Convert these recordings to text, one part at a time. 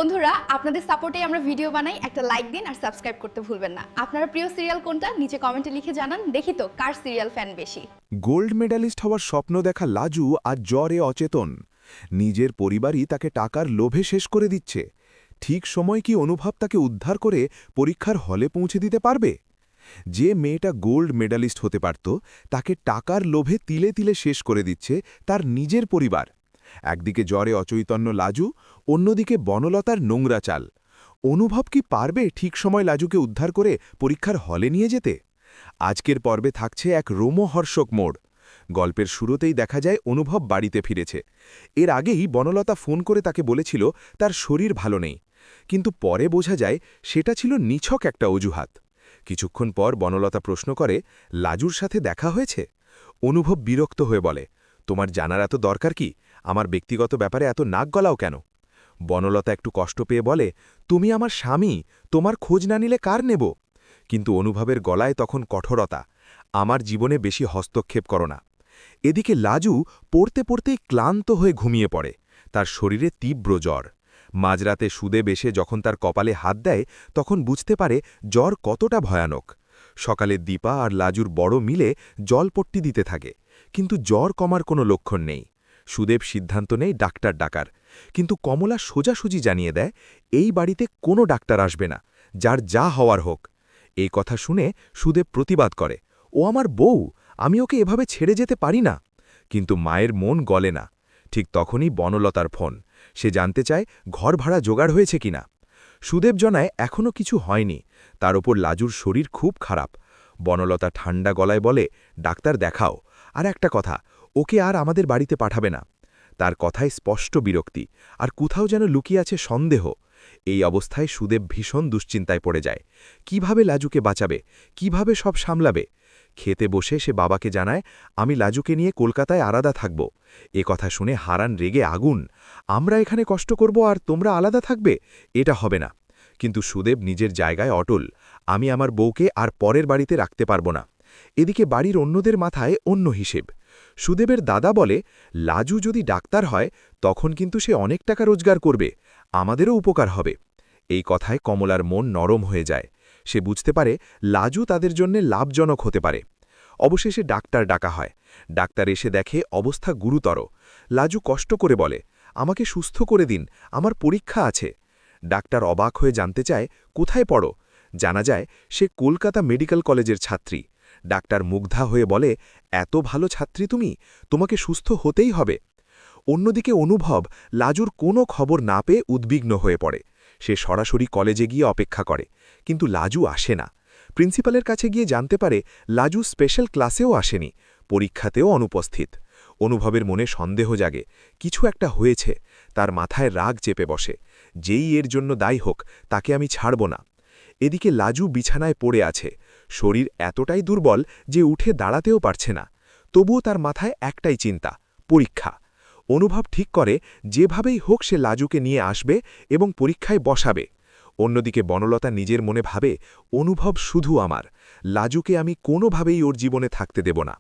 বন্ধুরা আপনাদের সাপোর্টে আমরা ভিডিও বানাই, একটা লাইক দিন আর সাবস্ক্রাইব করতে ভুলবেন না। আপনারা প্রিয় সিরিয়াল কোনটা নিচে কমেন্টে লিখে জানান, দেখি তো কার সিরিয়াল ফ্যান বেশি। গোল্ড মেডালিস্ট হওয়ার স্বপ্ন দেখা লাজু আজ জ্বরে অচেতন। নিজের পরিবারই তাকে টাকার লোভে শেষ করে দিচ্ছে। ঠিক সময় কি অনুভব তাকে উদ্ধার করে পরীক্ষার হলে পৌঁছে দিতে পারবে? যে মেয়েটা গোল্ড মেডালিস্ট হতে পারত তাকে টাকার লোভে তিলে তিলে শেষ করে দিচ্ছে তার নিজের পরিবার। একদিকে জ্বরে অচৈতন্য লাজু, অন্যদিকে বনলতার নোংরা চাল। অনুভব কি পারবে ঠিক সময় লাজুকে উদ্ধার করে পরীক্ষার হলে নিয়ে যেতে? আজকের পর্বে থাকছে এক রোমহর্ষক মোড়। গল্পের শুরুতেই দেখা যায় অনুভব বাড়িতে ফিরেছে। এর আগেই বনলতা ফোন করে তাকে বলেছিল তার শরীর ভালো নেই, কিন্তু পরে বোঝা যায় সেটা ছিল নিছক একটা অজুহাত। কিছুক্ষণ পর বনলতা প্রশ্ন করে, লাজুর সাথে দেখা হয়েছে? অনুভব বিরক্ত হয়ে বলে, তোমার জানার এত দরকার কি? আমার ব্যক্তিগত ব্যাপারে এত নাক গলাও কেন? বনলতা একটু কষ্ট পেয়ে বলে, তুমি আমার স্বামী, তোমার খোঁজ না নিলে কার নেব? কিন্তু অনুভবের গলায় তখন কঠোরতা, আমার জীবনে বেশি হস্তক্ষেপ করো না। এদিকে লাজু পড়তে পড়তেই ক্লান্ত হয়ে ঘুমিয়ে পড়ে। তার শরীরে তীব্র জ্বর। মাঝরাতে সুদে বেশে যখন তার কপালে হাত দেয় তখন বুঝতে পারে জ্বর কতটা ভয়ানক। সকালে দীপা আর লাজুর বড় মিলে জলপট্টি দিতে থাকে, কিন্তু জ্বর কমার কোনো লক্ষণ নেই। সুদেব সিদ্ধান্ত নেই ডাক্তার ডাকার, কিন্তু কমলা সোজাসুজি জানিয়ে দেয় এই বাড়িতে কোনো ডাক্তার আসবে না, যার যা হওয়ার হোক। এই কথা শুনে সুদেব প্রতিবাদ করে, ও আমার বউ, আমি ওকে এভাবে ছেড়ে যেতে পারি না। কিন্তু মায়ের মন গলে না। ঠিক তখনই বনলতার ফোন। সে জানতে চায় ঘর ভাড়া জোগাড় হয়েছে কিনা। সুদেব জানায় এখনও কিছু হয়নি, তার ওপর লাজুর শরীর খুব খারাপ। বনলতা ঠান্ডা গলায় বলে, ডাক্তার দেখাও, আর একটা কথা, ওকে আর আমাদের বাড়িতে পাঠাবে না। তার কথায় স্পষ্ট বিরক্তি, আর কোথাও যেন লুকিয়ে আছে সন্দেহ। এই অবস্থায় সুদেব ভীষণ দুশ্চিন্তায় পড়ে যায়। কিভাবে লাজুকে বাঁচাবে, কিভাবে সব সামলাবে? খেতে বসে সে বাবাকে জানায়, আমি লাজুকে নিয়ে কলকাতায় আলাদা থাকব। এ কথা শুনে হারান রেগে আগুন, আমরা এখানে কষ্ট করব আর তোমরা আলাদা থাকবে? এটা হবে না। কিন্তু সুদেব নিজের জায়গায় অটল, আমি আমার বউকে আর পরের বাড়িতে রাখতে পারব না। এদিকে বাড়ির অন্যদের মাথায় অন্য হিসেব। সুদেবের দাদা বলে, লাজু যদি ডাক্তার হয় তখন কিন্তু সে অনেক টাকা রোজগার করবে, আমাদেরও উপকার হবে। এই কথায় কমলার মন নরম হয়ে যায়। সে বুঝতে পারে লাজু তাদের জন্য লাভজনক হতে পারে। অবশেষে ডাক্তার ডাকা হয়। ডাক্তার এসে দেখে অবস্থা গুরুতর। লাজু কষ্ট করে বলে, আমাকে সুস্থ করে দিন, আমার পরীক্ষা আছে। ডাক্তার অবাক হয়ে জানতে চায়, কোথায় পড়ো? জানা যায় সে কলকাতা মেডিকেল কলেজের ছাত্রী। ডাক্তার মুগ্ধা হয়ে বলে, এত ভালো ছাত্রী তুমি, তোমাকে সুস্থ হতেই হবে। অন্যদিকে অনুভব লাজুর কোনো খবর না পেয়ে উদ্বিগ্ন হয়ে পড়ে। সে সরাসরি কলেজে গিয়ে অপেক্ষা করে, কিন্তু লাজু আসে না। প্রিন্সিপালের কাছে গিয়ে জানতে পারে লাজু স্পেশাল ক্লাসেও আসেনি, পরীক্ষাতেও অনুপস্থিত। অনুভবের মনে সন্দেহ জাগে, কিছু একটা হয়েছে। তার মাথায় রাগ চেপে বসে, যেই এর জন্য দায়ী হোক তাকে আমি ছাড়ব না। এদিকে লাজু বিছানায় পড়ে আছে, শরীর এতটাই দুর্বল যে উঠে দাঁড়াতেও পারছে না। তবুও তার মাথায় একটাই চিন্তা, পরীক্ষা। অনুভব ঠিক করে যেভাবেই হোক সে লাজুকে নিয়ে আসবে এবং পরীক্ষায় বসাবে। অন্যদিকে বনলতা নিজের মনে ভাবে, অনুভব শুধু আমার, লাজুকে আমি কোনোভাবেই ওর জীবনে থাকতে দেব না।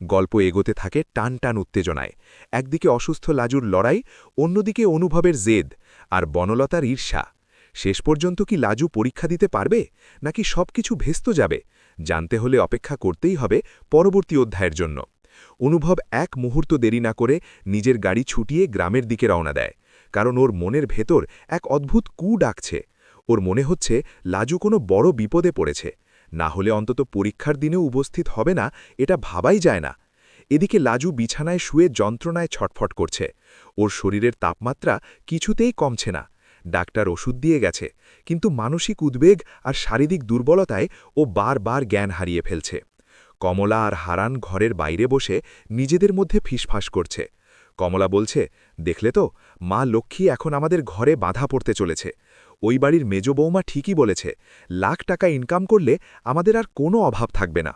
গল্প এগোতে থাকে টান টান উত্তেজনায়। একদিকে অসুস্থ লাজুর লড়াই, অন্যদিকে অনুভবের জেদ, আর বনলতার ঈর্ষা। শেষ পর্যন্ত কি লাজু পরীক্ষা দিতে পারবে, নাকি সবকিছু ভেস্ত যাবে? জানতে হলে অপেক্ষা করতেই হবে পরবর্তী অধ্যায়ের জন্য। অনুভব এক মুহূর্ত দেরি না করে নিজের গাড়ি ছুটিয়ে গ্রামের দিকে রওনা দেয়, কারণ ওর মনের ভেতর এক অদ্ভুত কু ডাকছে। ওর মনে হচ্ছে লাজু কোনো বড় বিপদে পড়েছে, না হলে অন্তত পরীক্ষার দিনেও উপস্থিত হবে না, এটা ভাবাই যায় না। এদিকে লাজু বিছানায় শুয়ে যন্ত্রণায় ছটফট করছে। ওর শরীরের তাপমাত্রা কিছুতেই কমছে না। ডাক্তার ওষুধ দিয়ে গেছে, কিন্তু মানসিক উদ্বেগ আর শারীরিক দুর্বলতায় ও বারবার জ্ঞান হারিয়ে ফেলছে। কমলা আর হারান ঘরের বাইরে বসে নিজেদের মধ্যে ফিসফাস করছে। কমলা বলছে, দেখলে তো, মা লক্ষ্মী এখন আমাদের ঘরে বাধা পড়তে চলেছে। ওই বাড়ির মেজ বৌমা ঠিকই বলেছে, লাখ টাকা ইনকাম করলে আমাদের আর কোনো অভাব থাকবে না।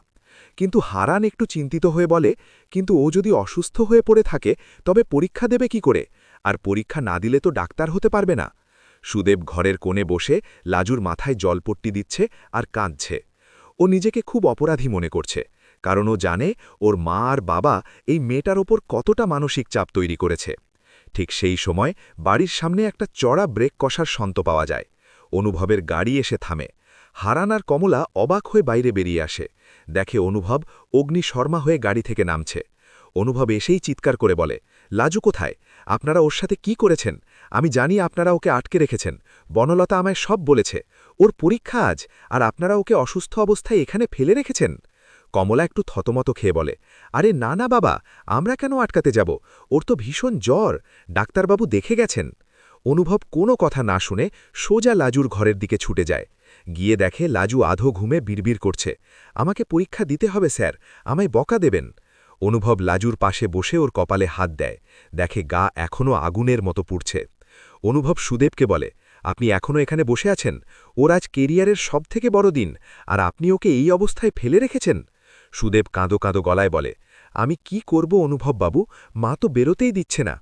কিন্তু হারান একটু চিন্তিত হয়ে বলে, কিন্তু ও যদি অসুস্থ হয়ে পড়ে থাকে তবে পরীক্ষা দেবে কি করে? আর পরীক্ষা না দিলে তো ডাক্তার হতে পারবে না। সুদেব ঘরের কোণে বসে লাজুর মাথায় জলপট্টি দিচ্ছে আর কাঁদছে। ও নিজেকে খুব অপরাধী মনে করছে, কারণ ও জানে ওর মা আর বাবা এই মেয়েটার ওপর কতটা মানসিক চাপ তৈরি করেছে। ঠিক সেই সময় বাড়ির সামনে একটা চড়া ব্রেক কষার শব্দ পাওয়া যায়। অনুভবের গাড়ি এসে থামে। হারান আর কমলা অবাক হয়ে বাইরে বেরিয়ে আসে। দেখে অনুভব অগ্নি শর্মা হয়ে গাড়ি থেকে নামছে। অনুভব এসেই চিৎকার করে বলে, লাজু কোথায়? আপনারা ওর সাথে কি করেছেন? আমি জানি আপনারা ওকে আটকে রেখেছেন। বনলতা আমায় সব বলেছে। ওর পরীক্ষা আজ, আর আপনারা ওকে অসুস্থ অবস্থায় এখানে ফেলে রেখেছেন। কমলা একটু থতমত খেয়ে বলে, আরে না না বাবা, আমরা কেন আটকাতে যাব? ওর তো ভীষণ জ্বর, ডাক্তারবাবু দেখে গেছেন। অনুভব কোনো কথা না শুনে সোজা লাজুর ঘরের দিকে ছুটে যায়। গিয়ে দেখে লাজু আধো ঘুমে বিড়বিড় করছে, আমাকে পরীক্ষা দিতে হবে স্যার, আমায় বকা দেবেন। অনুভব লাজুর পাশে বসে ওর কপালে হাত দেয়। দেখে গা এখনও আগুনের মতো পুড়ছে। অনুভব সুদেবকে বলে, আপনি এখনও এখানে বসে আছেন? ওর আজ কেরিয়ারের সবথেকে বড় দিন, আর আপনি ওকে এই অবস্থায় ফেলে রেখেছেন। সুদেব কাঁদো কাঁদো গলায় বলে, আমি কি করব অনুভব বাবু, মা তো বেরোতেই দিচ্ছে না।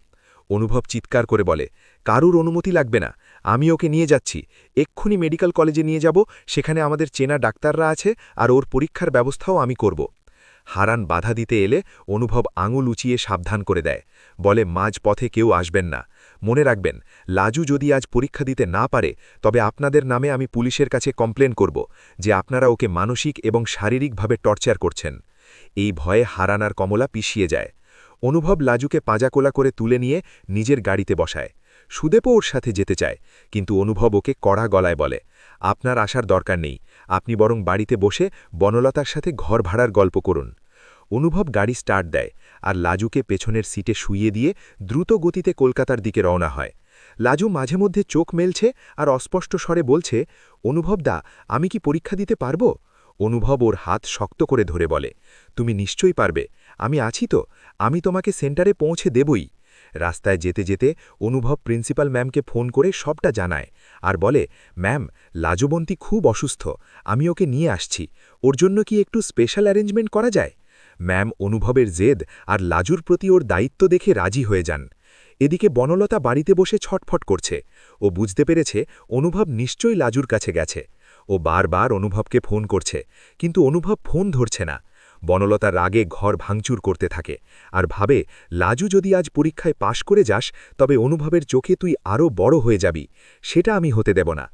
অনুভব চিৎকার করে বলে, কারুর অনুমতি লাগবে না, আমি ওকে নিয়ে যাচ্ছি। এক্ষুনি মেডিকেল কলেজে নিয়ে যাব, সেখানে আমাদের চেনা ডাক্তাররা আছে, আর ওর পরীক্ষার ব্যবস্থাও আমি করব। হারান বাধা দিতে এলে অনুভব আঙুল উঁচিয়ে সাবধান করে দেয়, বলে মাঝ পথে কেউ আসবেন না। মনে রাখবেন, লাজু যদি আজ পরীক্ষা দিতে না পারে, তবে আপনাদের নামে আমি পুলিশের কাছে কমপ্লেন করব যে আপনারা ওকে মানসিক এবং শারীরিকভাবে টর্চার করছেন। এই ভয়ে হারান আর কমলা পিছিয়ে যায়। অনুভব লাজুকে পাঁজাকোলা করে তুলে নিয়ে নিজের গাড়িতে বসায়। সুদেবও ওর সাথে যেতে চায়, কিন্তু অনুভব ওকে কড়া গলায় বলে, আপনার আসার দরকার নেই, আপনি বরং বাড়িতে বসে বনলতার সাথে ঘর ভাড়ার গল্প করুন। অনুভব গাড়ি স্টার্ট দেয়, আর লাজুকে পেছনের সিটে শুইয়ে দিয়ে দ্রুত গতিতে কলকাতার দিকে রওনা হয়। লাজু মাঝে মধ্যে চোখ মেলছে আর অস্পষ্ট স্বরে বলছে, অনুভব দা, আমি কি পরীক্ষা দিতে পারব? অনুভব ওর হাত শক্ত করে ধরে বলে, তুমি নিশ্চয়ই পারবে, আমি আছি তো, আমি তোমাকে সেন্টারে পৌঁছে দেবই। রাস্তায় যেতে যেতে অনুভব প্রিন্সিপাল ম্যামকে ফোন করে সবটা জানায়, আর বলে, ম্যাম, লাজুবন্তী খুব অসুস্থ, আমি ওকে নিয়ে আসছি, ওর জন্য কি একটু স্পেশাল অ্যারেঞ্জমেন্ট করা যায়? ম্যাম অনুভবের জেদ আর লাজুর প্রতি ওর দায়িত্ব দেখে রাজি হয়ে যান। এদিকে বনলতা বাড়িতে বসে ছটফট করছে। ও বুঝতে পেরেছে অনুভব নিশ্চয়ই লাজুর কাছে গেছে। ও বারবার অনুভবকে ফোন করছে, কিন্তু অনুভব ফোন ধরছে না। বনলতা রাগে ঘর ভাঙচুর করতে থাকে, আর ভাবে, লাজু যদি আজ পরীক্ষায় পাশ করে যাস, তবে অনুভবের চোখে তুই আরও বড় হয়ে যাবি, সেটা আমি হতে দেব না।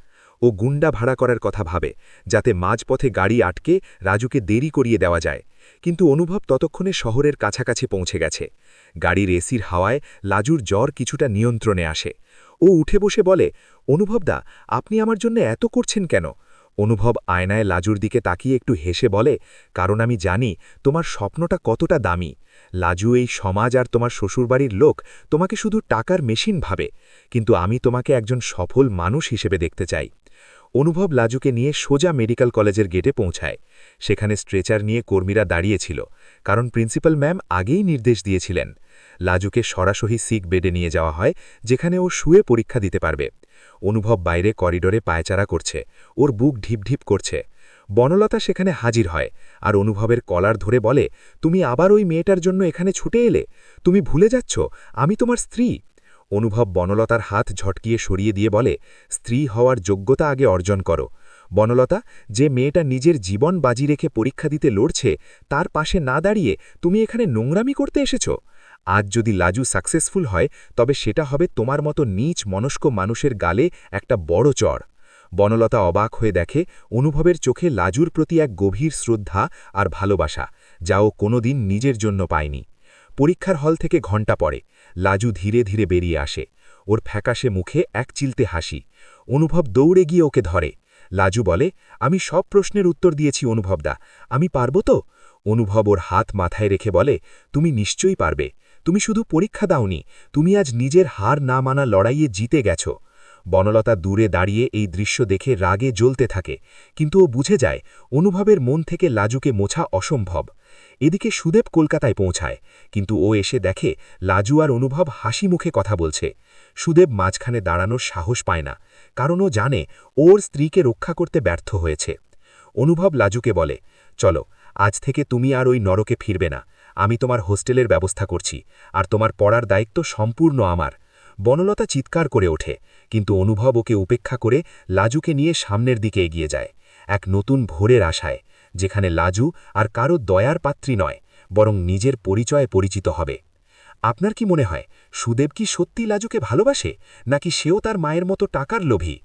ও গুন্ডা ভাড়া করার কথা ভাবে, যাতে মাঝপথে গাড়ি আটকে রাজুকে দেরি করিয়ে দেওয়া যায়। কিন্তু অনুভব ততক্ষণে শহরের কাছাকাছি পৌঁছে গেছে। গাড়ির এসির হাওয়ায় লাজুর জ্বর কিছুটা নিয়ন্ত্রণে আসে। ও উঠে বসে বলে, অনুভবদা, আপনি আমার জন্য এত করছেন কেন? অনুভব আয়নায় লাজুর দিকে তাকিয়ে একটু হেসে বলে, কারণ আমি জানি তোমার স্বপ্নটা কতটা দামি। লাজু, এই সমাজ আর তোমার শ্বশুরবাড়ির লোক তোমাকে শুধু টাকার মেশিন ভাবে, কিন্তু আমি তোমাকে একজন সফল মানুষ হিসেবে দেখতে চাই। অনুভব লাজুকে নিয়ে সোজা মেডিকেল কলেজের গেটে পৌঁছায়। সেখানে স্ট্রেচার নিয়ে কর্মীরা দাঁড়িয়েছিল, কারণ প্রিন্সিপাল ম্যাম আগেই নির্দেশ দিয়েছিলেন। লাজুকে সরাসরি সিক বেডে নিয়ে যাওয়া হয়, যেখানে ও শুয়ে পরীক্ষা দিতে পারবে। অনুভব বাইরে করিডোরে পায়চারা করছে, ওর বুক ঢিপঢিপ করছে। বনলতা সেখানে হাজির হয়, আর অনুভবের কলার ধরে বলে, তুমি আবার ওই মেয়েটার জন্য এখানে ছুটে এলে? তুমি ভুলে যাচ্ছ আমি তোমার স্ত্রী। অনুভব বনলতার হাত ঝটকিয়ে সরিয়ে দিয়ে বলে, স্ত্রী হওয়ার যোগ্যতা আগে অর্জন করো। বনলতা, যে মেয়েটা নিজের জীবন বাজি রেখে পরীক্ষা দিতে লড়ছে, তার পাশে না দাঁড়িয়ে তুমি এখানে নোংরামি করতে এসেছ? আজ যদি লাজু সাকসেসফুল হয়, তবে সেটা হবে তোমার মতো নীচ মনস্ক মানুষের গালে একটা বড় চড়। বনলতা অবাক হয়ে দেখে অনুভবের চোখে লাজুর প্রতি এক গভীর শ্রদ্ধা আর ভালোবাসা, যা ও কোনোদিন নিজের জন্য পায়নি। পরীক্ষার হল থেকে ঘণ্টা পড়ে। লাজু ধীরে ধীরে বেরিয়ে আসে। ওর ফ্যাকাশে মুখে এক চিলতে হাসি। অনুভব দৌড়ে গিয়ে ওকে ধরে। লাজু বলে, আমি সব প্রশ্নের উত্তর দিয়েছি অনুভবদা, আমি পারব তো? অনুভব ওর হাত মাথায় রেখে বলে, তুমি নিশ্চয়ই পারবে, তুমি শুধু পরীক্ষা দাওনি, তুমি আজ নিজের হার না মানা লড়াইয়ে জিতে গেছ। বনলতা দূরে দাঁড়িয়ে এই দৃশ্য দেখে রাগে জ্বলতে থাকে, কিন্তু ও বুঝে যায় অনুভবের মন থেকে লাজুকে মোছা অসম্ভব। এদিকে সুদেব কলকাতায় পৌঁছায়, কিন্তু ও এসে দেখে লাজু আর অনুভব হাসি মুখে কথা বলছে। সুদেব মাঝখানে দাঁড়ানোর সাহস পায় না, কারণ ও জানে ওর স্ত্রীকে রক্ষা করতে ব্যর্থ হয়েছে। অনুভব লাজুকে বলে, চলো, আজ থেকে তুমি আর ওই নরকে ফিরবে না, আমি তোমার হোস্টেলের ব্যবস্থা করছি, আর তোমার পড়ার দায়িত্ব সম্পূর্ণ আমার। বনলতা চিৎকার করে ওঠে, কিন্তু অনুভব ওকে উপেক্ষা করে লাজুকে নিয়ে সামনের দিকে এগিয়ে যায়, এক নতুন ভোরের আশায়, যেখানে লাজু আর কারো দয়ার পাত্রী নয়, বরং নিজের পরিচয়ে পরিচিত হবে। আপনার কি মনে হয় সুদেব কি সত্যি লাজুকে ভালোবাসে নাকি সেও তার মায়ের মতো টাকার লোভী?